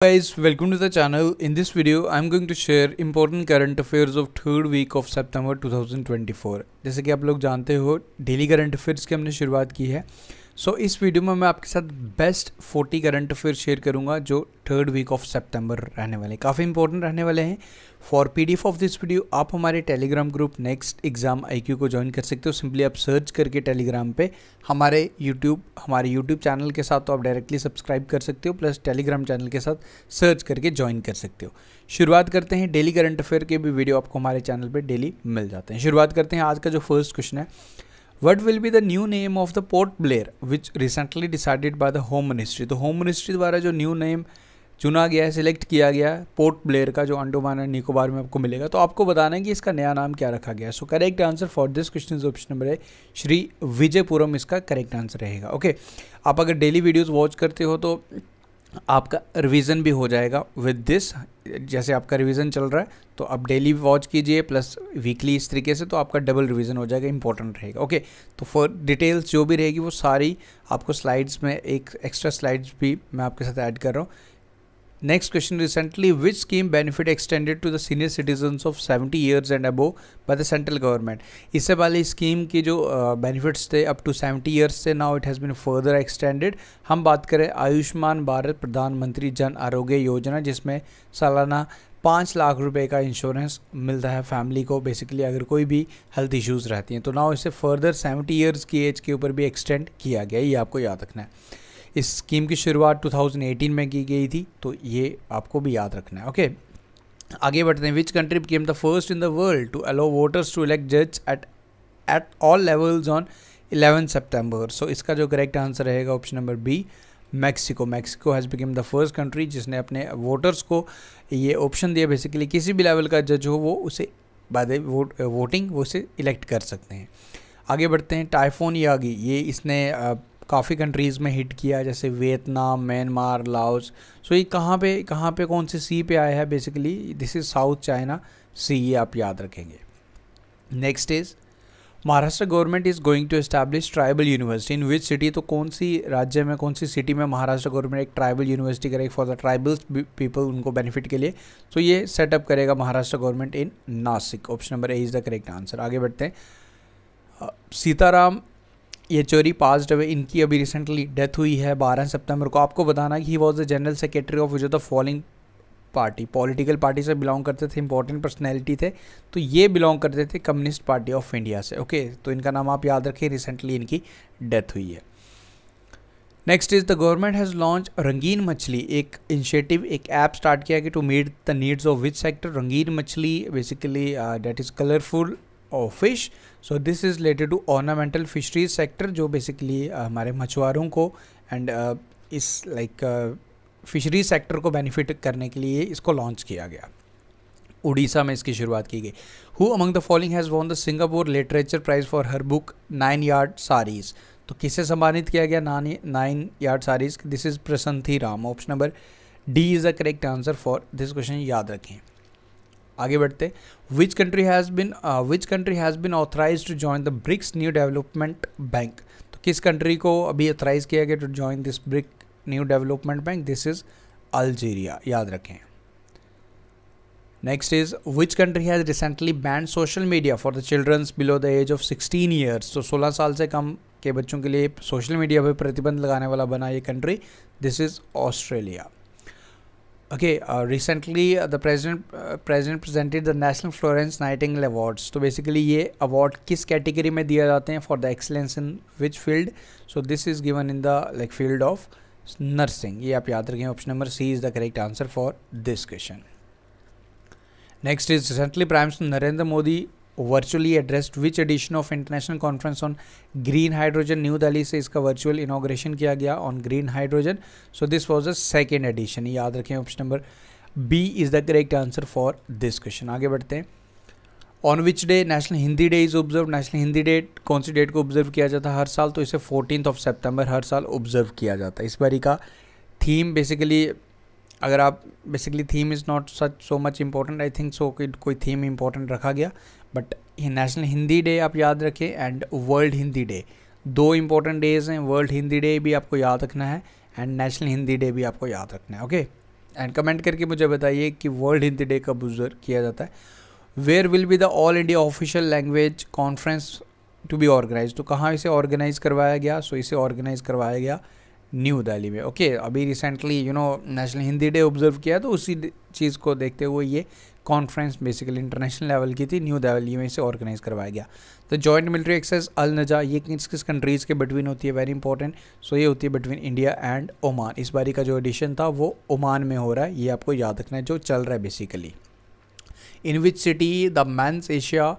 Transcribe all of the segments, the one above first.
Guys, welcome to the channel. In this video, I'm going to share important current affairs of third week of September 2024. जैसे कि आप लोग जानते हो daily current affairs की हमने शुरुआत की है। इस वीडियो में मैं आपके साथ बेस्ट 40 करंट अफेयर शेयर करूंगा जो थर्ड वीक ऑफ सितंबर रहने वाले हैं, काफ़ी इंपॉर्टेंट रहने वाले हैं। For PDF of this video आप हमारे Telegram group next exam IQ को ज्वाइन कर सकते हो। सिंपली आप सर्च करके टेलीग्राम पे हमारे यूट्यूब चैनल के साथ तो आप डायरेक्टली सब्सक्राइब कर सकते हो, प्लस टेलीग्राम चैनल के साथ सर्च करके ज्वाइन कर सकते हो। शुरुआत करते हैं, डेली करंट अफेयर के भी वीडियो आपको हमारे चैनल पे डेली मिल जाते हैं। शुरुआत करते हैं, आज का जो फर्स्ट क्वेश्चन है, What will be the new name of the Port Blair which recently decided by the Home Ministry? तो होम मिनिस्ट्री द्वारा जो न्यू नेम चुना गया है, सिलेक्ट किया गया है पोर्ट ब्लेयर का, जो अंडोमान एंड निकोबार में आपको मिलेगा, तो आपको बताना है कि इसका नया नाम क्या रखा गया है। So correct answer for this question is option number है श्री विजयपुरम, इसका करेक्ट आंसर रहेगा। ओके, आप अगर डेली वीडियोस वॉच करते हो तो आपका रिवीजन भी हो जाएगा विद दिस। जैसे आपका रिवीजन चल रहा है तो आप डेली वॉच कीजिए प्लस वीकली, इस तरीके से तो आपका डबल रिवीजन हो जाएगा, इंपॉर्टेंट रहेगा। ओके, तो फॉर डिटेल्स जो भी रहेगी वो सारी आपको स्लाइड्स में, एक एक्स्ट्रा स्लाइड्स भी मैं आपके साथ ऐड कर रहा हूँ। Next question, recently which scheme benefit extended to the senior citizens of 70 years and above by the central government? इससे पहले स्कीम की जो बेनिफिट्स थे अप टू 70 ईयर्स से, now it has been further extended. हम बात करें आयुष्मान भारत प्रधानमंत्री जन आरोग्य योजना, जिसमें सालाना 5 लाख रुपए का इंश्योरेंस मिलता है फैमिली को, बेसिकली अगर कोई भी हेल्थ इश्यूज़ रहती हैं। तो नाउ इसे फर्दर 70 ईयर्स की एज के ऊपर भी एक्सटेंड किया गया, ये आपको याद रखना है। इस स्कीम की शुरुआत 2018 में की गई थी, तो ये आपको भी याद रखना है। ओके, आगे बढ़ते हैं। Which country became the first in the world to allow voters to elect जज एट ऑल लेवल्स ऑन 11 सितंबर? सो इसका जो करेक्ट आंसर रहेगा option number B, Mexico. Mexico has become the first country जिसने अपने वोटर्स को ये option दिया, बेसिकली किसी भी लेवल का जज हो वो उसे बाय द वोटिंग वो उसे इलेक्ट कर सकते हैं। आगे बढ़ते हैं। टाइफोन यागी, ये इसने काफ़ी कंट्रीज़ में हिट किया, जैसे वियतनाम, म्यांमार, लाओस। सो ये कहाँ पे कौन से सी पे आया है? Basically this is South China Sea, ये आप याद रखेंगे। Next is Maharashtra government is going to establish tribal university in which city? तो कौन सी राज्य में, कौन सी सिटी में महाराष्ट्र गवर्नमेंट एक ट्राइबल यूनिवर्सिटी करेगी फॉर द ट्राइबल्स पीपल, उनको बेनिफिट के लिए? तो ये सेटअप करेगा Maharashtra government in Nashik. Option number A is the correct answer. आगे बढ़ते हैं। सीताराम येचुरी पास्ड अवे, इनकी अभी रिसेंटली डेथ हुई है 12 सितंबर को। आपको बताना कि he was the general secretary of which of the following party? Political party से बिलोंग करते थे, इंपॉर्टेंट पर्सनैलिटी थे, तो ये बिलोंग करते थे कम्युनिस्ट पार्टी ऑफ इंडिया से। ओके, तो इनका नाम आप याद रखें, रिसेंटली इनकी डेथ हुई है। Next is the government has launch रंगीन मछली, एक इनिशिएटिव, एक ऐप स्टार्ट किया कि to meet the needs of which sector? रंगीन मछली बेसिकली दैट इज़ कलरफुल और fish. So this is related to ornamental fisheries sector, जो बेसिकली हमारे मछुआरों को एंड इस फिशरीज सेक्टर को बेनिफिट करने के लिए इसको लॉन्च किया गया। उड़ीसा में इसकी शुरुआत की गई। Who among the following has won the Singapore literature prize for her book 9 yard saris? तो किसे सम्मानित किया गया 9 yard saris? This is Prasanthi Ram. Option number D is the correct answer for this question, याद रखें। आगे बढ़ते। Which country has been authorize to join the BRICS New development Bank? तो किस कंट्री को अभी ऑथराइज किया गया to join this brick new development bank? This is Algeria, याद रखें। Next is which country has recently band social media for the children's below the age of 16 years? तो 16 साल से कम के बच्चों के लिए सोशल मीडिया पर प्रतिबंध लगाने वाला बना ये country. This is Australia. Okay, recently the president presented the National Florence Nightingale Awards. तो बेसिकली ये अवार्ड किस कैटेगरी में दिया जाते हैं? For the excellence in which field? So this is given in the field of nursing, ये आप याद रखें। Option number C is the correct answer for this question. Next is recently prime minister Narendra Modi virtually addressed which edition of international conference on green hydrogen? New Delhi से इसका virtual inauguration किया गया on green hydrogen. So this was the second edition, याद रखें। Option number B is the correct answer for this question. आगे बढ़ते हैं। On which day national Hindi day is observe? National Hindi day कौन सी डेट को ऑब्जर्व किया जाता है हर साल? तो इसे 14 सितंबर हर साल ऑब्जर्व किया जाता है। इस बारी का थीम बेसिकली, अगर आप basically theme is not such so much important, I think so कि कोई थीम इम्पॉर्टेंट रखा गया, बट नेशनल हिंदी डे आप याद रखें एंड वर्ल्ड हिंदी डे, दो इंपॉर्टेंट डेज हैं। वर्ल्ड हिंदी डे भी आपको याद रखना है एंड नेशनल हिंदी डे भी आपको याद रखना है। ओके, एंड कमेंट करके मुझे बताइए कि वर्ल्ड हिंदी डे कब ऑब्जर्व किया जाता है। Where will be the all India official language conference to be organise, तो कहाँ इसे ऑर्गेनाइज करवाया गया? सो इसे ऑर्गेनाइज करवाया गया न्यू दिल्ली में। ओके, अभी recently national Hindi day observe किया, तो उसी चीज़ को देखते हुए ये कॉन्फ्रेंस बेसिकली इंटरनेशनल लेवल की थी, न्यू दिल्ली में इसे ऑर्गेनाइज करवाया गया। तो जॉइंट मिलिट्री एक्सरसाइज अल नजा, ये किस कंट्रीज़ के बिटवीन होती है? Very important. सो ये होती है बिटवीन इंडिया एंड ओमान। इस बारी का जो एडिशन था वो ओमान में हो रहा है, ये आपको याद रखना है, जो चल रहा है basically. In which city the men's Asia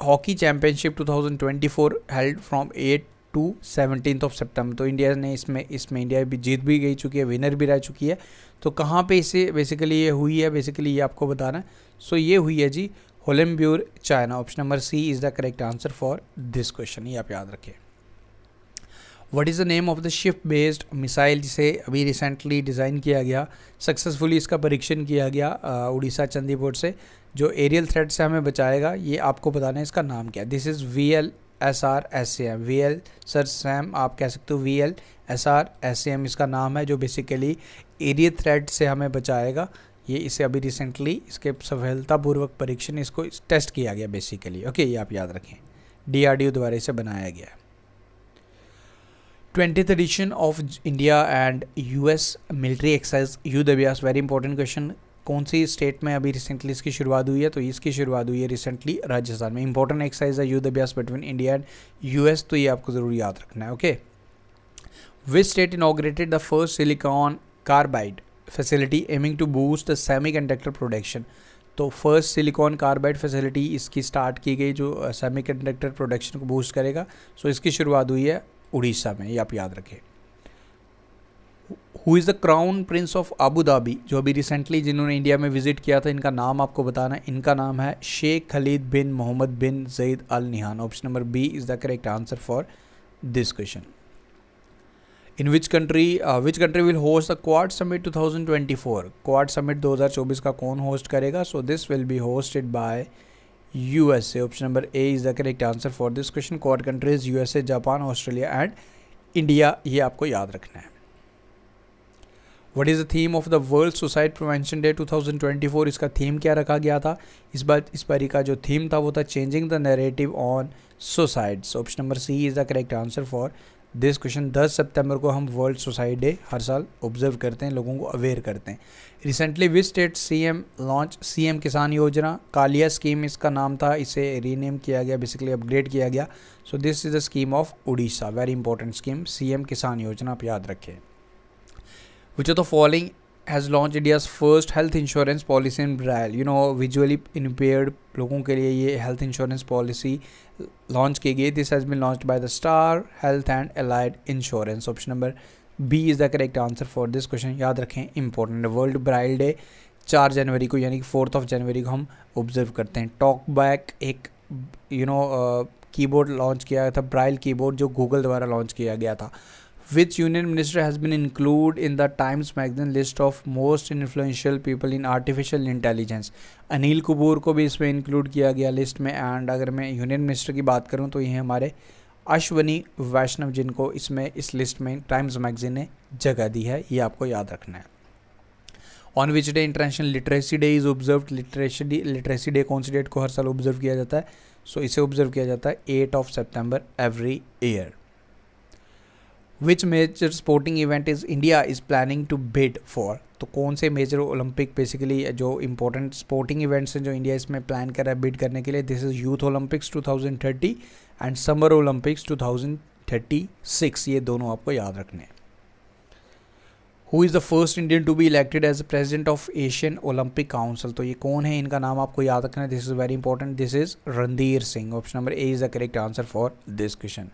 hockey championship 2024 held from 8 to 17 सितंबर। तो इंडिया ने इसमें इंडिया भी जीत भी गई चुकी है, विनर भी रह चुकी है। तो कहाँ पे इसे बेसिकली ये हुई है, बेसिकली ये आपको बताना है। सो ये हुई है जी होलेम्ब्यूर, China. Option number C is the correct answer for this question, ये आप याद रखें। What is the name of the ship based missile, जिसे अभी रिसेंटली डिज़ाइन किया गया, सक्सेसफुली इसका परीक्षण किया गया उड़ीसा चंडीपुर से, जो एरियल थ्रेट से हमें बचाएगा। ये आपको बताना है इसका नाम क्या है। This is VLSR-SAM। VL sir Sam आप कह सकते हो, VLSR-SAM इसका नाम है, जो बेसिकली एरियल थ्रेट से हमें बचाएगा। ये इसे अभी रिसेंटली इसके सफलतापूर्वक परीक्षण इसको टेस्ट किया गया बेसिकली। ओके, ये आप याद रखें, DRDO द्वारा इसे बनाया गया। 20th edition of India and US military exercise Yudh Abhyas, very important question. कौन सी स्टेट में अभी रिसेंटली इसकी शुरुआत हुई है? तो इसकी शुरुआत हुई है रिसेंटली राजस्थान में। इंपॉर्टेंट एक्सरसाइज है युद्ध अभ्यास बिटवीन इंडिया एंड US, तो ये आपको ज़रूर याद रखना है। Okay, which state inaugurated the first silicon carbide facility aiming to boost the semiconductor production. तो फर्स्ट सिलिकॉन कार्बाइड फैसिलिटी इसकी स्टार्ट की गई, जो सेमीकंडक्टर प्रोडक्शन को बूस्ट करेगा। सो इसकी शुरुआत हुई है उड़ीसा में, ये आप याद रखें। Who is the crown Prince of Abu Dhabi, जो अभी रिसेंटली जिन्होंने इंडिया में विजिट किया था, इनका नाम आपको बताना है। इनका नाम है Sheikh Khalid bin Mohammed bin Zayed Al Nahyan. Option number B is the correct answer for this question. In which country will host the Quad summit 2024। Quad summit 2024 का कौन होस्ट करेगा? So this will be hosted by USA। Option number A is the correct answer for this question. Quad countries USA, Japan, Australia and India, ये आपको याद रखना है। What is the theme of the world suicide prevention day 2024। इसका theme क्या रखा गया था? इस बारी का जो थीम था वो था changing the narrative on suicides. Option number C is the correct answer for this question. 10 सितंबर को हम वर्ल्ड सुसाइड डे हर साल ऑब्जर्व करते हैं, लोगों को अवेयर करते हैं। Recently which state CM launch CM किसान योजना। कालिया स्कीम इसका नाम था, इसे रीनेम किया गया, बेसिकली अपग्रेड किया गया। सो this is the scheme of Orissa, very important scheme, CM किसान योजना, आप याद रखें। Which of the following has launched India's first health insurance policy in Braille? Visually impaired लोगों के लिए ये health insurance policy launch की गई। This has been launched by the Star Health and Allied Insurance. Option number B is the correct answer for this question. याद रखें, important world ब्राइल day 4 जनवरी को यानी कि 4 जनवरी को हम ऑब्जर्व करते हैं। टॉकबैक एक कीबोर्ड लॉन्च किया था, ब्राइल कीबोर्ड, जो गूगल द्वारा लॉन्च किया गया था। Which union minister has been included in the Times magazine list of most influential people in artificial intelligence? Anil Kapoor को भी इसमें इंक्लूड किया गया लिस्ट में। एंड अगर मैं यूनियन मिनिस्टर की बात करूं तो ये हमारे अश्वनी वैष्णव, जिनको इसमें इस लिस्ट में टाइम्स मैगजीन ने जगह दी है, ये आपको याद रखना है। On which day international literacy day is observed. Literacy day कौन सी डेट को हर साल ऑब्जर्व किया जाता है? सो इसे ऑब्जर्व किया जाता है 8 सितंबर every year. Which major sporting event is India is planning to bid for. तो कौन से मेजर ओलंपिक बेसिकली जो इंपॉर्टेंट स्पोर्टिंग इवेंट्स हैं जो इंडिया इसमें प्लान कर रहा है बिड करने के लिए? This is youth Olympics 2030 and summer Olympics 2036, ये दोनों आपको याद रखने हैं। Who is the first Indian to be elected as president of Asian Olympic council. तो ये कौन है, इनका नाम आपको याद रखना है। This is very important, this is Randhir Singh. Option number A is the correct answer for this question.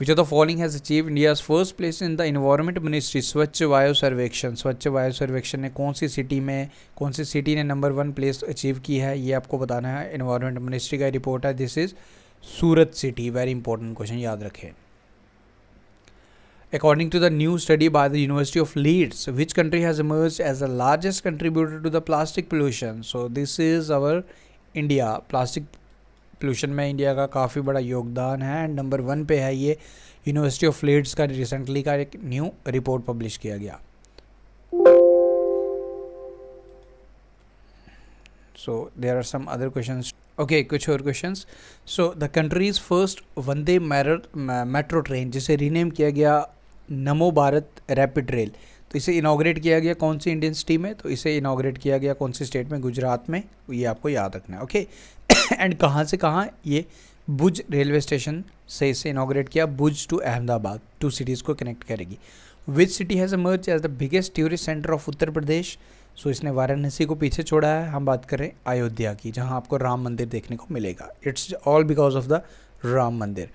Which of the following has achieved India's first place in the Environment Ministry स्वच्छ वायु सर्वेक्षण। स्वच्छ वायु सर्वेक्षण ने कौन सी सिटी ने नंबर 1 प्लेस अचीव की है, ये आपको बताना है। एनवायरनमेंट मिनिस्ट्री का रिपोर्ट है, this is Surat city, very important question, याद रखें। According to the new study by the University of Leeds, which country has emerged as the largest contributor to the plastic pollution? So this is our India। Plastic pollution में India का काफ़ी बड़ा योगदान है and number 1 पे है ये university of Leeds का रिसेंटली का एक न्यू रिपोर्ट पब्लिश किया गया। So there are some other questions. Okay, कुछ और questions. So the countries first Vande metro train, जिसे रीनेम किया गया नमो भारत रैपिड रेल, तो इसे इनाग्रेट किया गया कौन सी इंडियन सिटी में? तो इसे इनाग्रेट किया गया कौन सी स्टेट में? गुजरात में. ये आपको याद रखना है. ओके. एंड कहाँ से कहाँ? ये भुज रेलवे स्टेशन से इसे इनाग्रेट किया. भुज टू अहमदाबाद, 2 सिटीज़ को कनेक्ट करेगी. Which city has emerge as the biggest tourist centre of Uttar Pradesh? So इसने वाराणसी को पीछे छोड़ा है. हम बात करें अयोध्या की, जहाँ आपको राम मंदिर देखने को मिलेगा. It's all because of the Ram mandir.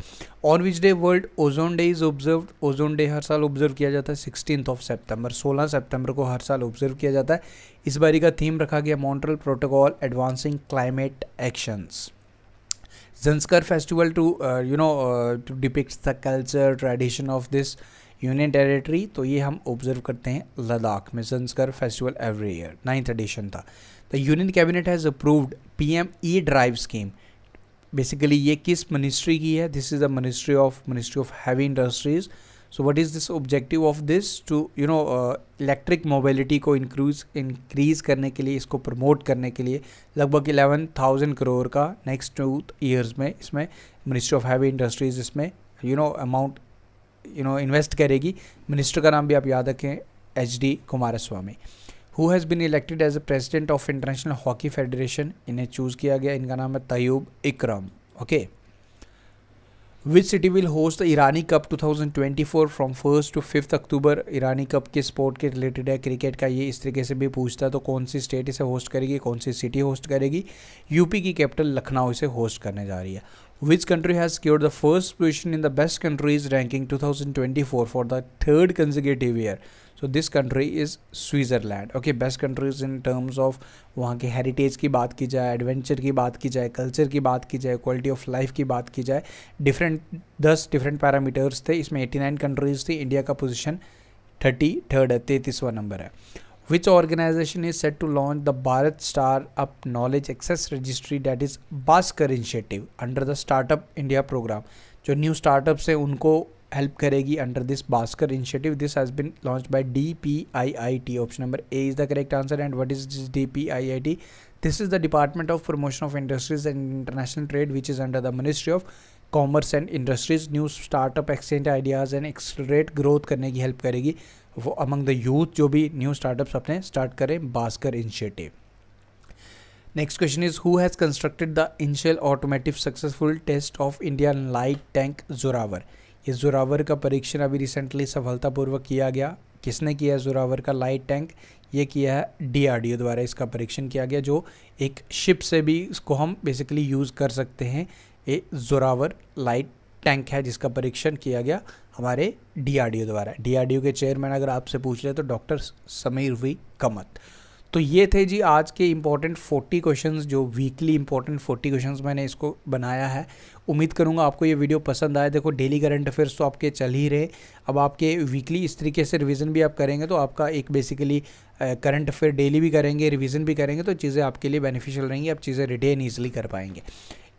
On which day world ozone day is observed? Ozone day हर साल ऑब्जर्व किया जाता है 16 सितंबर. 16 सितंबर को हर साल ऑब्जर्व किया जाता है. इस बारी का थीम रखा गया Montreal protocol advancing climate actions. Zanskar festival to to depict the culture tradition of this union territory. तो ये हम ऑब्जर्व करते हैं लद्दाख में. Zanskar festival every year, 9th edition था. The union cabinet has approved PM E-Drive scheme. Basically ये किस ministry की है? This is the ministry of heavy industries. So what is this objective of this? To electric mobility को increase करने के लिए, इसको प्रमोट करने के लिए लगभग 11,000 करोड़ का नेक्स्ट 2 ईयर्स में इसमें मिनिस्ट्री ऑफ हैवी इंडस्ट्रीज़ इसमें अमाउंट इन्वेस्ट करेगी. मिनिस्टर का नाम भी आप याद रखें, HD Kumaraswamy. Who has been elected as a president of International Hockey Federation? इन्हें चूज़ किया गया. इनका नाम है Tayyab Ikram. Okay. Which city will host the Irani cup 2024 from 1 to 5 October? Irani cup के स्पोर्ट के रिलेटेड है, क्रिकेट का. ये इस तरीके से भी पूछता है. तो कौन सी स्टेट इसे होस्ट करेगी, कौन सी सिटी होस्ट करेगी? यूपी की कैपिटल लखनऊ इसे होस्ट करने जा रही है. विच country has secured the first position in the best countries ranking 2024 for the 3rd consecutive year? So this country is Switzerland. Okay. Best countries in terms of वहाँ के heritage की बात की जाए, एडवेंचर की बात की जाए, कल्चर की बात की जाए, क्वालिटी ऑफ लाइफ की बात की जाए, 10 डिफरेंट पैरामीटर्स थे. इसमें 89 कंट्रीज थी. इंडिया का पोजीशन 33rd है, 33वां नंबर है. Which organisation is set to launch the Bharat start up knowledge access registry that is Bhaskar initiative under the startup India programme? जो न्यू स्टार्टअप्स हैं उनको हेल्प करेगी under this Bhaskar initiative. This has been launch by DPIIT. Option number A is the correct answer. And what is this DPIIT? This is the Department of Promotion of Industries and International Trade, which is under the Ministry of Commerce and Industries. New startup exchange ideas and accelerate growth करने की help करेगी वो among the youth, जो भी new startups अपने start करें. Bhaskar initiative. Next question is who has constructed the initial automotive successful test of Indian light tank Zorawar? ये जोरावर का परीक्षण अभी रिसेंटली सफलतापूर्वक किया गया. किसने किया जोरावर का लाइट टैंक? ये किया है DRDO द्वारा. इसका परीक्षण किया गया, जो एक शिप से भी इसको हम बेसिकली यूज़ कर सकते हैं. ये जोरावर लाइट टैंक है जिसका परीक्षण किया गया हमारे DRDO द्वारा. DRDO के चेयरमैन अगर आपसे पूछ ले तो डॉक्टर समीर V कमत. तो ये थे जी आज के इम्पॉर्टेंट 40 क्वेश्चंस, जो वीकली इम्पॉर्टेंट 40 क्वेश्चंस मैंने इसको बनाया है. उम्मीद करूँगा आपको ये वीडियो पसंद आए. देखो, डेली करंट अफेयर्स तो आपके चल ही रहे. अब आपके वीकली इस तरीके से रिवीजन भी आप करेंगे तो आपका एक बेसिकली करंट अफेयर डेली भी करेंगे, रिवीजन भी करेंगे, तो चीज़ें आपके लिए बेनिफिशियल रहेंगी. आप चीज़ें रिटेन ईजिली कर पाएंगे.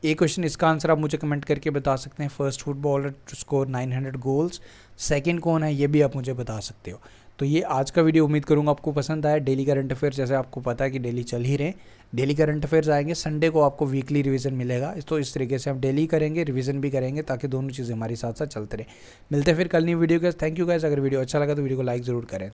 एक क्वेश्चन, इसका आंसर आप मुझे कमेंट करके बता सकते हैं. First footballer to score 900 goals, second कौन है, ये भी आप मुझे बता सकते हो. तो ये आज का वीडियो उम्मीद करूँगा आपको पसंद आया. डेली करंट अफेयर्स जैसे आपको पता है कि डेली चल ही रहे. डेली करंट अफेयर्स आएंगे, संडे को आपको वीकली रिवीजन मिलेगा. तो इस तरीके से हम डेली करेंगे, रिवीजन भी करेंगे, ताकि दोनों चीज़ें हमारे साथ साथ चलते रहे. मिलते हैं फिर कल नई वीडियो के. Thank you guys. अगर वीडियो अच्छा लगा तो वीडियो को लाइक ज़रूर करें.